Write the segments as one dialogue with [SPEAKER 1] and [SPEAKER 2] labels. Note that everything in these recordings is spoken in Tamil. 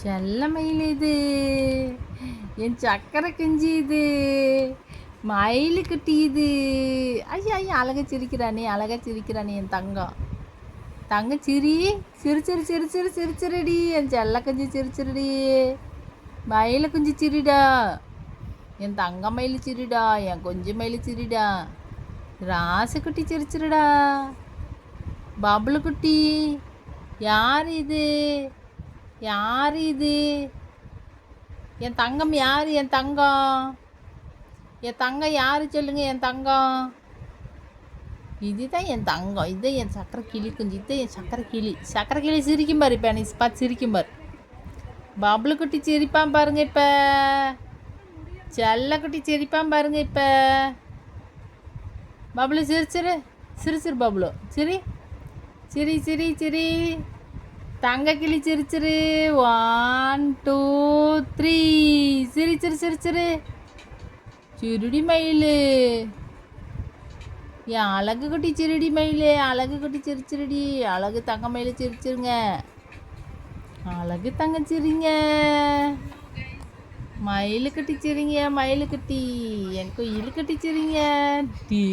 [SPEAKER 1] செல்ல மயில் இது, என் சக்கரை குஞ்சு இது, மயில் குட்டி இது. ஐயா ஐயா, அழகா சிரிக்கிறானே, அழகா சிரிக்கிறானே என் தங்கம். தங்கம் சிரி, சிரிச்சிரு சிரிச்சிரு சிரிச்சிருடி, என் செல்ல குஞ்சு சிரிச்சிருடி. மயில் குஞ்சு சிரிடா, என் தங்க மயில் சிரிடா, என் கொஞ்சம் மயில் சிரிடா. ராசுக்குட்டி சிரிச்சிருடா. பபுளு குட்டி, யார் இது? யார் இது? என் தங்கம் யார்? என் தங்கம், என் தங்கம் யார் சொல்லுங்க? என் தங்கம் இதுதான் என் தங்கம். இதுதான் என் சக்கரை கிளி குஞ்சு. இதுதான் என் சக்கரை கிளி. சக்கரை கிளி சிரிக்கும் பாரு. இப்போ நீ பார்த்து சிரிக்கும் பாரு. பபுளு குட்டி சிரிப்பான் பாருங்க. இப்போ செல்ல குட்டி சிரிப்பான் பாருங்க. இப்போ பபுளு சிரிச்சிரு சிரிச்சிரு. பபுளு சிரி சிரி சிரி சிரி. தங்க கிளி சிரிச்சிரு. 1 2 3 சிரிச்சிரு சிரிச்சிரு. சிறுடி மயில், என் அழகு குட்டி சிறுடி மயில். அழகு குட்டி சிரிச்சிருடி. அழகு தங்க மயில் சிரிச்சிருங்க. அழகு தங்க சிரிங்க. மயில் குட்டி சிரிங்க. மயில் குட்டி, என் குயில் குட்டி சிரிங்க. டே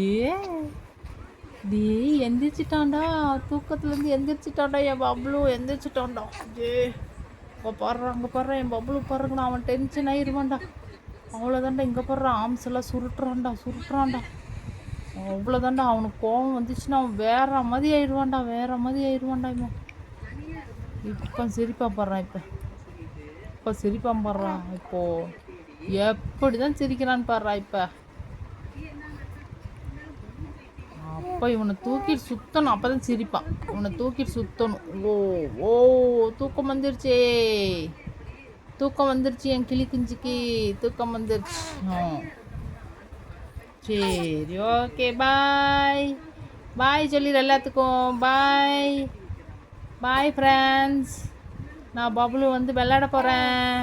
[SPEAKER 1] டே எந்திரிச்சிட்டான்டா. தூக்கத்துலேருந்து எந்திரிச்சிட்டான்டா. என் பப்ளு எந்திரிச்சிட்டான்டா. டே இப்போ பாடுறான், அங்கே பாடுறான். என் பப்ளு பாருங்கண்ணா, அவன் டென்ஷன் ஆயிடுவான்டா. அவ்வளோதான்டா. இங்கே பாடுறான், ஆம்ஸ் எல்லாம் சுருட்டுறான்டா சுருட்டுறான்டா. அவ்வளோதான்டா. அவனுக்கு கோவம் வந்துச்சுன்னா அவன் வேற மாதிரி ஆயிடுவான்டா. வேற மாதிரி ஆயிடுவான்டா. இவன் இப்போ சிரிப்பாக பாடுறான். இப்போ சிரிப்பாக பாடுறான். இப்போது எப்படி தான் சிரிக்கிறான்னு பாடுறா. இப்போ அப்போ இவனை தூக்கிட்டு சுற்றணும். அப்போ தான் சிரிப்பான். இவனை தூக்கிட்டு சுற்றணும். ஓ ஓ, தூக்கம் வந்துருச்சே, தூக்கம் வந்துருச்சு. என் கிளி குஞ்சுக்கு தூக்கம் வந்துருச்சு. சரி, ஓகே, பாய் பாய் சொல்லிடு எல்லாத்துக்கும். பாய் பாய் ஃப்ரெண்ட்ஸ். நான் பப்ளு வந்து விளையாட போகிறேன்.